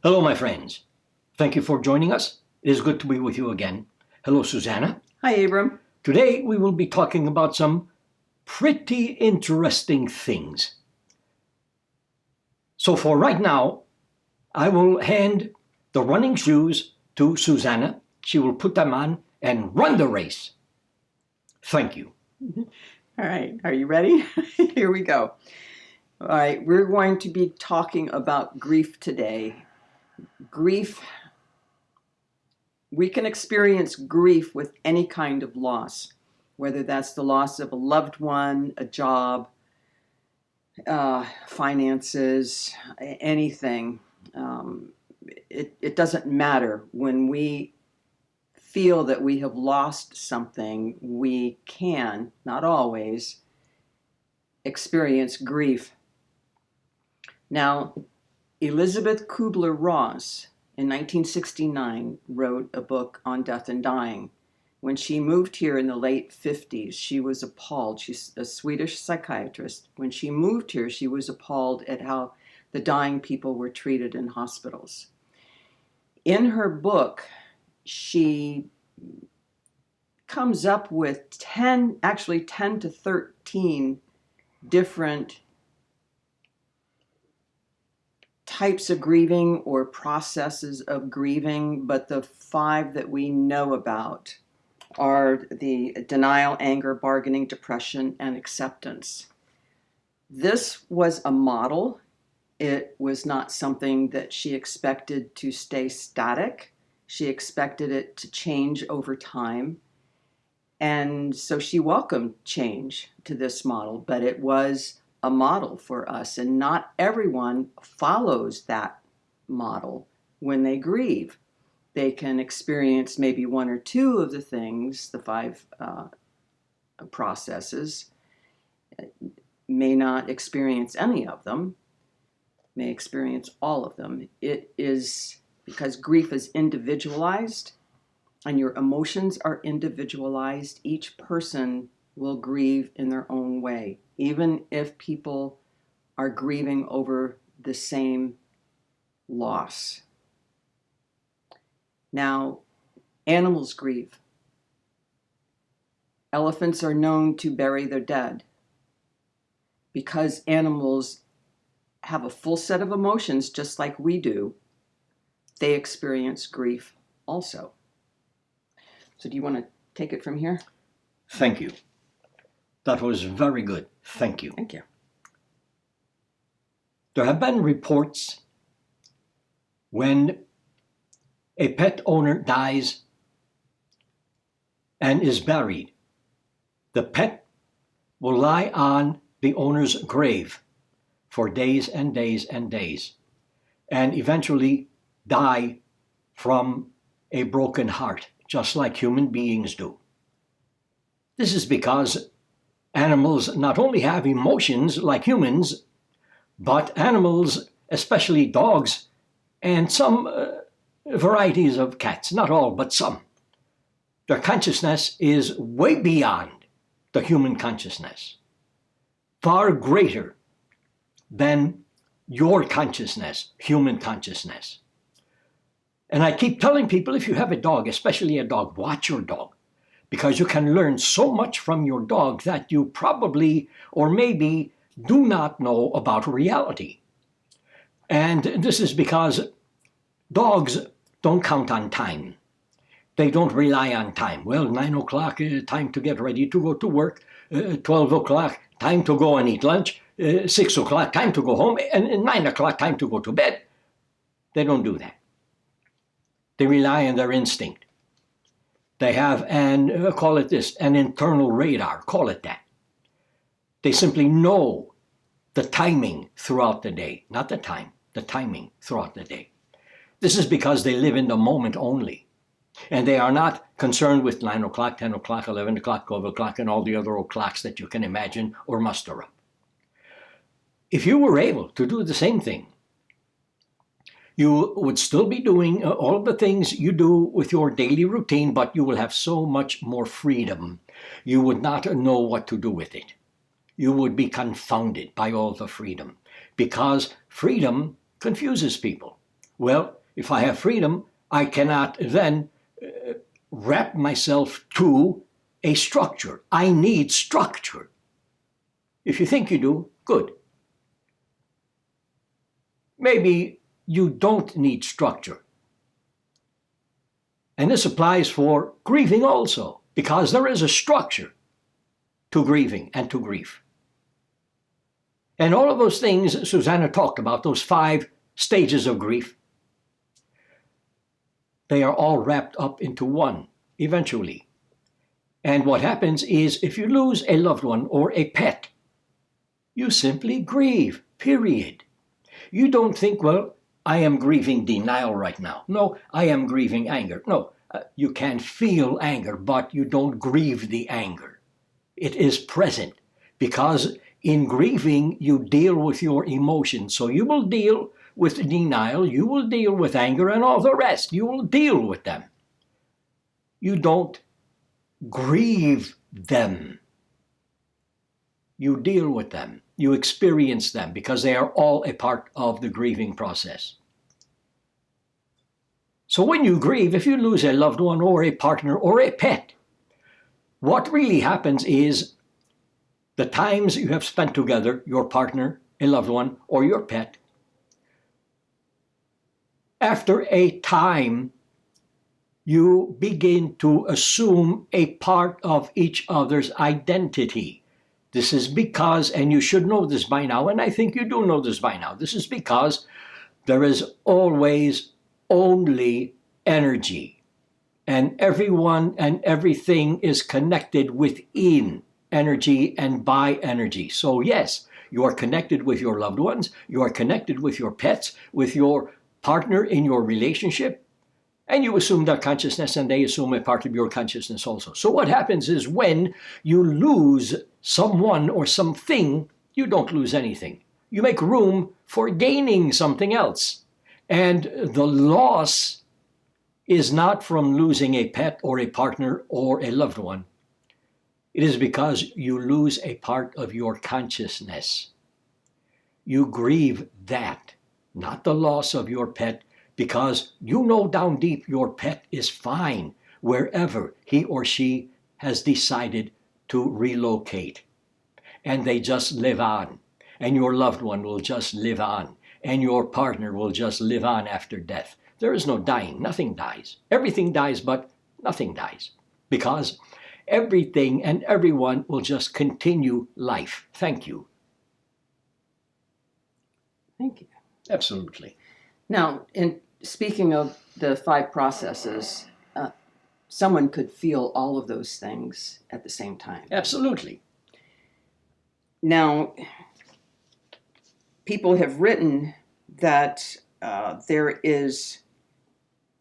Hello, my friends. Thank you for joining us. It is good to be with you again. Hello, Susanna. Hi, Abram. Today we will be talking about some pretty interesting things. So for right now, I will hand the running shoes to Susanna. She will put them on and run the race. Thank you. All right, are you ready? Here we go. All right, we're going to be talking about grief today. Grief, we can experience grief with any kind of loss, whether that's the loss of a loved one, a job, finances, anything. It doesn't matter. When we feel that we have lost something, we can, not always, experience grief. Now, Elizabeth Kubler-Ross in 1969 wrote a book on death and dying. When she moved here in the late 50s, she was appalled. She's a Swedish psychiatrist. When she moved here, she was appalled at how the dying people were treated in hospitals. In her book, she comes up with 10 to 13 different types of grieving or processes of grieving, but the 5 that we know about are the denial, anger, bargaining, depression, and acceptance. This was a model. It was not something that she expected to stay static. She expected it to change over time. And so she welcomed change to this model, but it was a model for us. And not everyone follows that model when they grieve. They can experience maybe 1 or 2 of the things, the 5 processes, may not experience any of them, may experience all of them. It is because grief is individualized and your emotions are individualized. Each person will grieve in their own way, even if people are grieving over the same loss. Now, animals grieve. Elephants are known to bury their dead because animals have a full set of emotions just like we do. They experience grief also. So do you want to take it from here? Thank you. That was very good. Thank you. Thank you. There have been reports when a pet owner dies and is buried, the pet will lie on the owner's grave for days and days and days, and eventually die from a broken heart, just like human beings do. This is because animals not only have emotions like humans, but animals, especially dogs and some varieties of cats, not all, but some, their consciousness is way beyond the human consciousness, far greater than your consciousness, human consciousness. And I keep telling people, if you have a dog, especially a dog, watch your dog, because you can learn so much from your dog that you probably or maybe do not know about reality. And this is because dogs don't count on time. They don't rely on time. Well, 9 o'clock, time to get ready to go to work. 12 o'clock, time to go and eat lunch. 6 o'clock, time to go home. And 9 o'clock, time to go to bed. They don't do that. They rely on their instinct. They have call it this, an internal radar, call it that. They simply know the timing throughout the day, not the time, the timing throughout the day. This is because they live in the moment only. And they are not concerned with 9 o'clock, 10 o'clock, 11 o'clock, 12 o'clock, and all the other o'clocks that you can imagine or muster up. If you were able to do the same thing, you would still be doing all of the things you do with your daily routine, but you will have so much more freedom. You would not know what to do with it. You would be confounded by all the freedom, because freedom confuses people. Well, if I have freedom, I cannot then wrap myself to a structure. I need structure. If you think you do, good. Maybe you don't need structure. And this applies for grieving also, because there is a structure to grieving and to grief. And all of those things Susanna talked about, those 5 stages of grief, they are all wrapped up into one eventually. And what happens is if you lose a loved one or a pet, you simply grieve, period. You don't think, well, I am grieving denial right now. No, I am grieving anger. No, you can feel anger, but you don't grieve the anger. It is present because in grieving, you deal with your emotions. So you will deal with denial, you will deal with anger, and all the rest. You will deal with them. You don't grieve them. You deal with them. You experience them because they are all a part of the grieving process. So when you grieve, if you lose a loved one or a partner or a pet, what really happens is the times you have spent together, your partner, a loved one, or your pet, after a time, you begin to assume a part of each other's identity. This is because, and you should know this by now, and I think you do know this by now, this is because there is always only energy. And everyone and everything is connected within energy and by energy. So yes, you are connected with your loved ones, you are connected with your pets, with your partner in your relationship, and you assume their consciousness and they assume a part of your consciousness also. So what happens is when you lose someone or something, you don't lose anything. You make room for gaining something else. And the loss is not from losing a pet or a partner or a loved one. It is because you lose a part of your consciousness. You grieve that, not the loss of your pet, because you know down deep your pet is fine wherever he or she has decided to relocate. And they just live on. And your loved one will just live on. And your partner will just live on after death. There is no dying. Nothing dies. Everything dies, but nothing dies. Because everything and everyone will just continue life. Thank you. Thank you. Absolutely. Now, in speaking of the 5 processes, someone could feel all of those things at the same time. Absolutely. Now, people have written that there is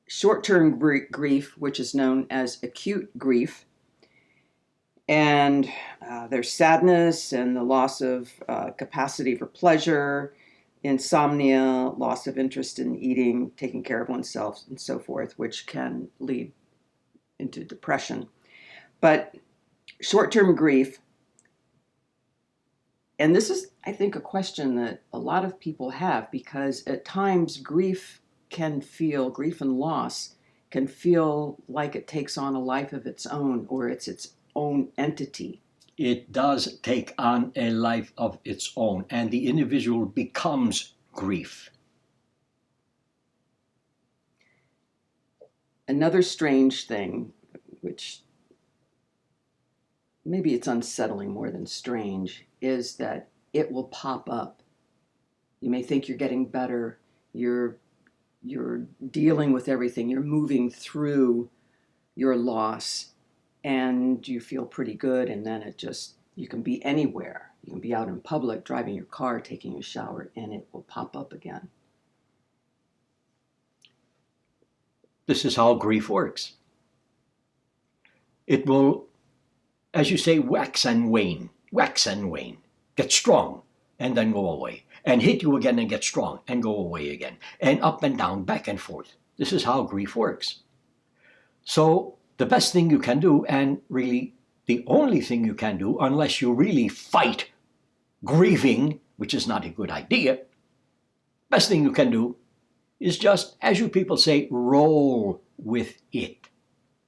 short-term grief, which is known as acute grief, and there's sadness and the loss of capacity for pleasure, insomnia, loss of interest in eating, taking care of oneself, and so forth, which can lead into depression. But short-term grief, and this is, I think, a question that a lot of people have, because at times grief and loss can feel like it takes on a life of its own, or it's its own entity. It does take on a life of its own, and the individual becomes grief. Another strange thing, which maybe it's unsettling more than strange, is that it will pop up. You may think you're getting better, you're dealing with everything, you're moving through your loss, and you feel pretty good, and then you can be anywhere. You can be out in public, driving your car, taking a shower, and it will pop up again. This is how grief works. It will, as you say, wax and wane, get strong, and then go away, and hit you again and get strong, and go away again, and up and down, back and forth. This is how grief works. So the best thing you can do, and really the only thing you can do, unless you really fight grieving, which is not a good idea, best thing you can do is just, as you people say, roll with it.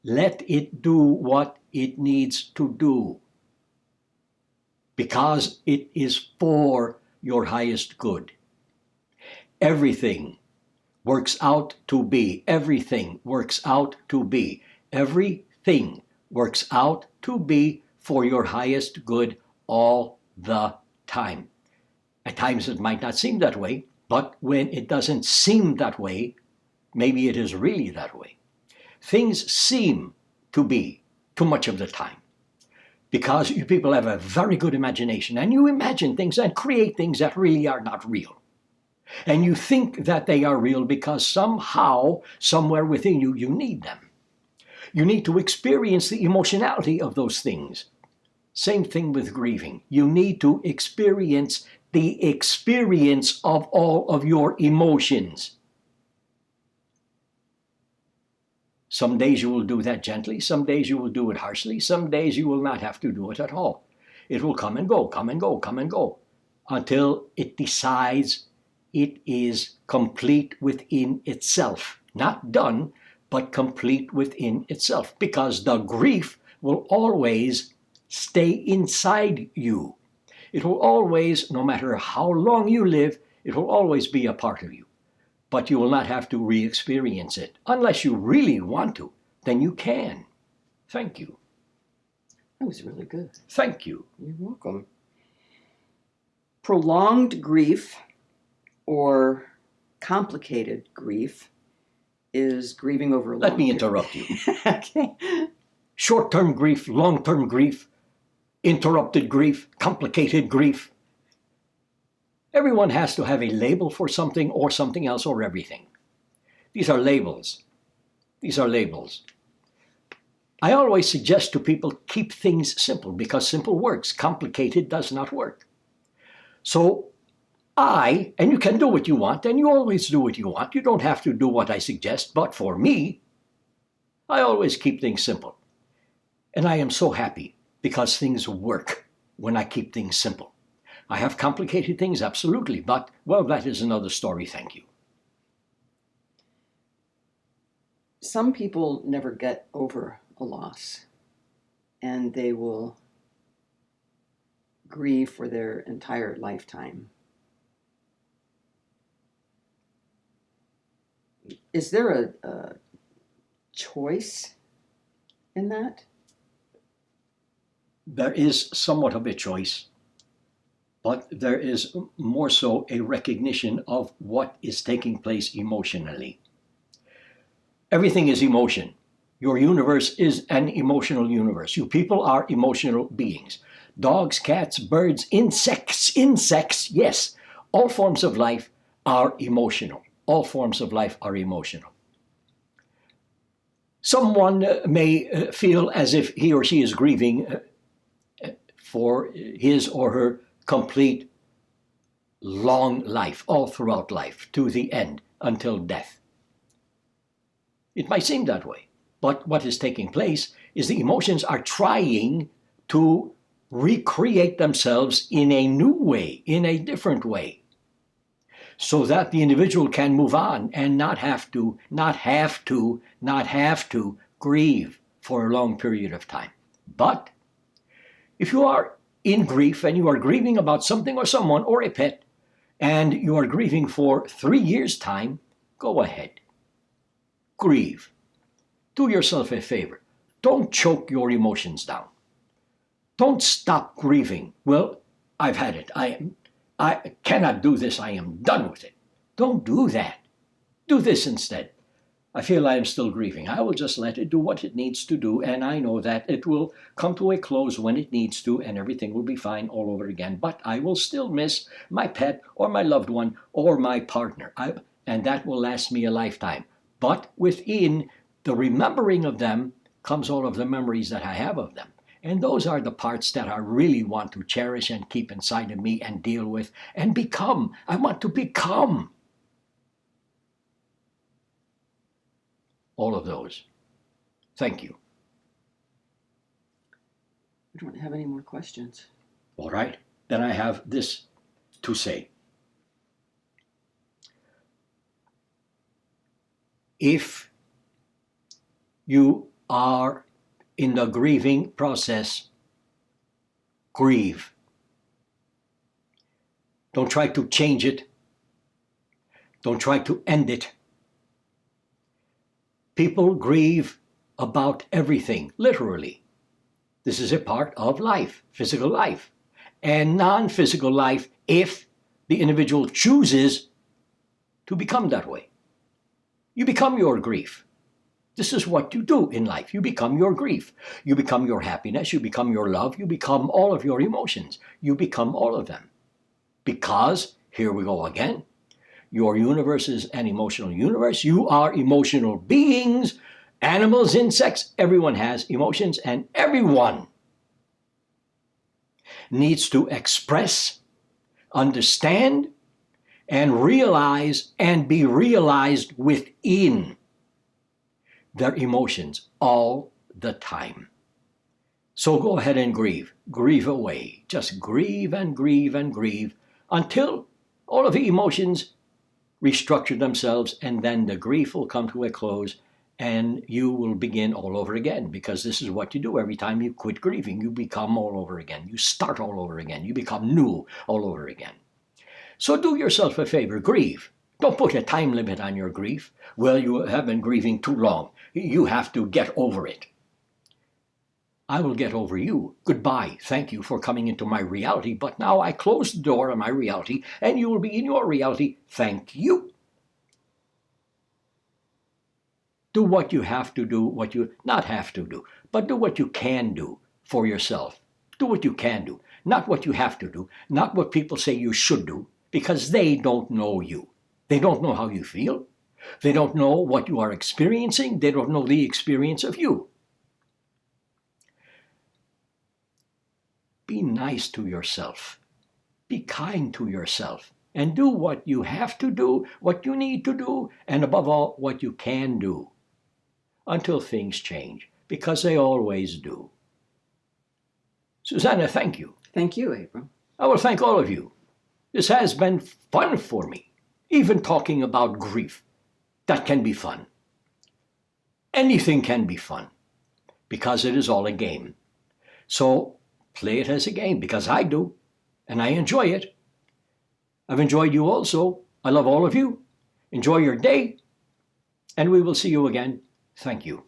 Let it do what it needs to do, because it is for your highest good. Everything works out to be. Everything works out to be. Everything works out to be for your highest good all the time. At times it might not seem that way, but when it doesn't seem that way, maybe it is really that way. Things seem to be too much of the time, because you people have a very good imagination and you imagine things and create things that really are not real. And you think that they are real because somehow, somewhere within you, you need them. You need to experience the emotionality of those things. Same thing with grieving. You need to experience the experience of all of your emotions. Some days you will do that gently, some days you will do it harshly, some days you will not have to do it at all. It will come and go, come and go, come and go, until it decides it is complete within itself. Not done, but complete within itself. Because the grief will always stay inside you. It will always, no matter how long you live, it will always be a part of you. But you will not have to re-experience it. Unless you really want to, then you can. Thank you. That was really good. Thank you. You're welcome. Prolonged grief or complicated grief is grieving over a long Let me interrupt you. Okay. Short-term grief, long-term grief, interrupted grief, complicated grief. Everyone has to have a label for something or something else or everything. These are labels. These are labels. I always suggest to people keep things simple because simple works. Complicated does not work. So and you can do what you want, and you always do what you want. You don't have to do what I suggest, but for me, I always keep things simple. And I am so happy because things work when I keep things simple. I have complicated things, absolutely, but, well, that is another story, thank you. Some people never get over a loss, and they will grieve for their entire lifetime. Is there a choice in that? There is somewhat of a choice, but there is more so a recognition of what is taking place emotionally. Everything is emotion. Your universe is an emotional universe. You people are emotional beings. Dogs, cats, birds, insects, yes. All forms of life are emotional. All forms of life are emotional. Someone may feel as if he or she is grieving for his or her complete long life, all throughout life, to the end, until death. It might seem that way, but what is taking place is the emotions are trying to recreate themselves in a new way, in a different way, so that the individual can move on and not have to grieve for a long period of time. But if you are in grief and you are grieving about something or someone or a pet, and you are grieving for 3 years' time, go ahead. Grieve. Do yourself a favor. Don't choke your emotions down. Don't stop grieving. Well, I've had it. I cannot do this. I am done with it. Don't do that. Do this instead. I feel I am still grieving. I will just let it do what it needs to do, and I know that it will come to a close when it needs to, and everything will be fine all over again. But I will still miss my pet or my loved one or my partner, and that will last me a lifetime. But within the remembering of them comes all of the memories that I have of them. And those are the parts that I really want to cherish and keep inside of me and deal with and become. I want to become all of those. Thank you. I don't have any more questions. All right. Then I have this to say. if you are in the grieving process, grieve. Don't try to change it. Don't try to end it. People grieve about everything, literally. This is a part of life, physical life, and non-physical life if the individual chooses to become that way. You become your grief. This is what you do in life. You become your grief. You become your happiness. You become your love. You become all of your emotions. You become all of them. Because, here we go again, your universe is an emotional universe. You are emotional beings, animals, insects. Everyone has emotions, and everyone needs to express, understand, and realize and be realized within their emotions all the time. So go ahead and grieve. Grieve away. Just grieve and grieve and grieve until all of the emotions restructure themselves, and then the grief will come to a close and you will begin all over again, because this is what you do every time you quit grieving. You become all over again. You start all over again. You become new all over again. So do yourself a favor, grieve. Don't put a time limit on your grief. Well, you have been grieving too long. You have to get over it. I will get over you. Goodbye. Thank you for coming into my reality, but now I close the door on my reality, and you will be in your reality. Thank you. Do what you have to do, what you not have to do, but do what you can do for yourself. Do what you can do, not what you have to do, not what people say you should do, because they don't know you. They don't know how you feel. They don't know what you are experiencing. They don't know the experience of you. Be nice to yourself. Be kind to yourself. And do what you have to do, what you need to do, and above all, what you can do. Until things change, because they always do. Susanna, thank you. Thank you, Abram. I will thank all of you. This has been fun for me. Even talking about grief, that can be fun. Anything can be fun, because it is all a game. So play it as a game, because I do, and I enjoy it. I've enjoyed you also. I love all of you. Enjoy your day, and we will see you again. Thank you.